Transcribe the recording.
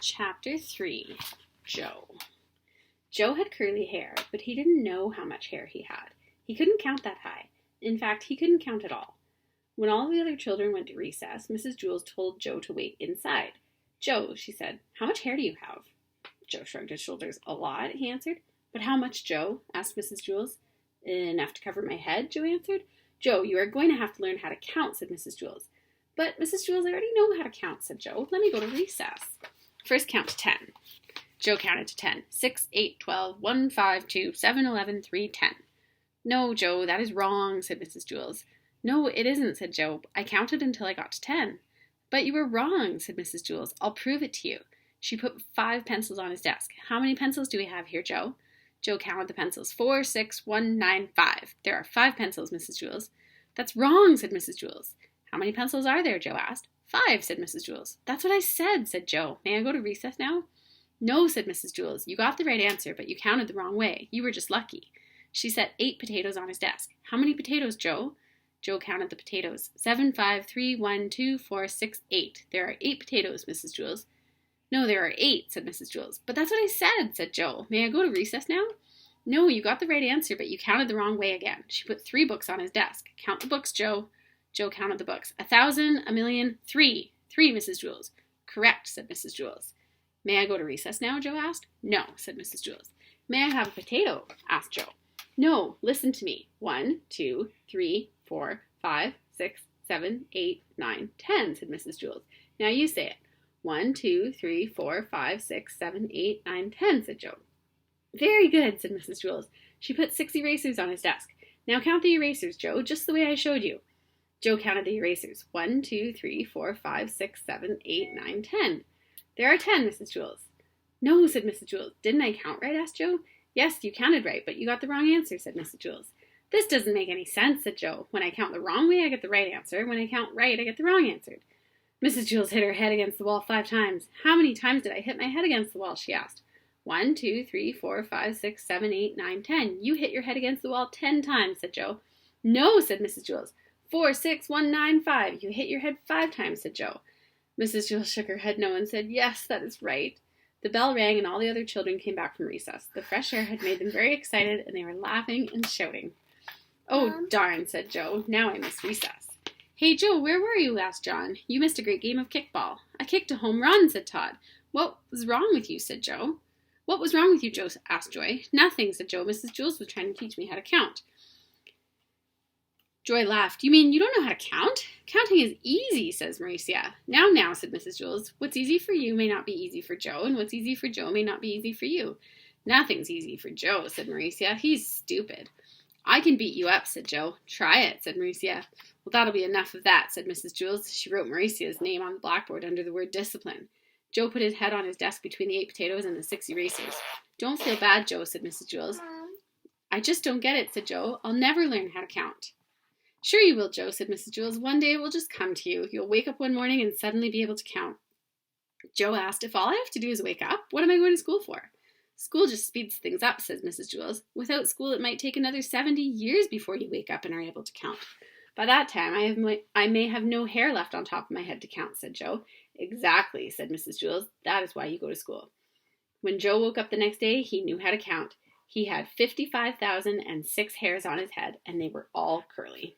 Chapter 3, Joe. Joe had curly hair, but he didn't know how much hair he had. He couldn't count that high. In fact, he couldn't count at all. When all the other children went to recess, Mrs. Jules told Joe to wait inside. "Joe," she said, "how much hair do you have?" Joe shrugged his shoulders. "A lot," he answered. "But how much, Joe?" asked Mrs. Jules. "Enough to cover my head," Joe answered. "Joe, you are going to have to learn how to count," said Mrs. Jules. "But, Mrs. Jules, I already know how to count," said Joe. "Let me go to recess." "First count to 10. Joe counted to 10. 6, 8, 12, 1, 5, 2, 7, 11, 3, 10. "No, Joe, that is wrong," said Mrs. Jules. "No, it isn't," said Joe. "I counted until I got to 10. "But you were wrong," said Mrs. Jules. "I'll prove it to you." She put 5 pencils on his desk. "How many pencils do we have here, Joe?" Joe counted the pencils. 4, 6, 1, 9, 5. "There are 5 pencils, Mrs. Jules." "That's wrong," said Mrs. Jules. "How many pencils are there?" Joe asked. 5, said Mrs. Jules. "That's what I said Joe. "May I go to recess now?" "No," said Mrs. Jules. "You got the right answer, but you counted the wrong way. You were just lucky." She set 8 potatoes on his desk. "How many potatoes, Joe?" Joe counted the potatoes. 7, 5, 3, 1, 2, 4, 6, 8. "There are 8 potatoes, Mrs. Jules." "No, there are 8, said Mrs. Jules. "But that's what I said Joe. "May I go to recess now?" "No, you got the right answer, but you counted the wrong way again." She put 3 books on his desk. "Count the books, Joe." Joe counted the books. 1,000, 1,000,000, 3. 3, Mrs. Jules. "Correct," said Mrs. Jules. "May I go to recess now?" Joe asked. "No," said Mrs. Jules. "May I have a potato?" asked Joe. "No, listen to me. 1, 2, 3, 4, 5, 6, 7, 8, 9, 10, said Mrs. Jules. "Now you say it." 1, 2, 3, 4, 5, 6, 7, 8, 9, 10, said Joe. "Very good," said Mrs. Jules. She put 6 erasers on his desk. "Now count the erasers, Joe, just the way I showed you." Joe counted the erasers. 1, 2, 3, 4, 5, 6, 7, 8, 9, 10. "There are 10, Mrs. Jules." "No," said Mrs. Jules. "Didn't I count right?" asked Joe. "Yes, you counted right, but you got the wrong answer," said Mrs. Jules. "This doesn't make any sense," said Joe. "When I count the wrong way, I get the right answer. When I count right, I get the wrong answer." Mrs. Jules hit her head against the wall 5 times. "How many times did I hit my head against the wall?" she asked. 1, 2, 3, 4, 5, 6, 7, 8, 9, 10. "You hit your head against the wall 10 times, said Joe. "No," said Mrs. Jules. 4, 6, 1, 9, 5. "You hit your head 5 times, said Joe. Mrs. Jules shook her head no and said, "Yes, that is right." The bell rang and all the other children came back from recess. The fresh air had made them very excited and they were laughing and shouting. "Oh, darn," said Joe. "Now I miss recess." "Hey, Joe, where were you?" asked John. "You missed a great game of kickball." "I kicked a home run," said Todd. "What was wrong with you?" said Joe. "What was wrong with you, Joe?" asked Joy. "Nothing," said Joe. "Mrs. Jules was trying to teach me how to count." Joy laughed. "You mean you don't know how to count?" "Counting is easy," says Mauricia. Now, said Mrs. Jules. "What's easy for you may not be easy for Joe, and what's easy for Joe may not be easy for you." "Nothing's easy for Joe," said Mauricia. "He's stupid." "I can beat you up," said Joe. "Try it," said Mauricia. "Well, that'll be enough of that," said Mrs. Jules. She wrote Mauricia's name on the blackboard under the word discipline. Joe put his head on his desk between the 8 potatoes and the 6 erasers. "Don't feel bad, Joe," said Mrs. Jules. "I just don't get it," said Joe. "I'll never learn how to count." "Sure you will, Joe," said Mrs. Jules. "One day it will just come to you. You'll wake up one morning and suddenly be able to count." Joe asked, "If all I have to do is wake up, what am I going to school for?" "School just speeds things up," said Mrs. Jules. "Without school, it might take another 70 years before you wake up and are able to count." "By that time, I may have no hair left on top of my head to count," said Joe. "Exactly," said Mrs. Jules. "That is why you go to school." When Joe woke up the next day, he knew how to count. He had 55,006 hairs on his head, and they were all curly.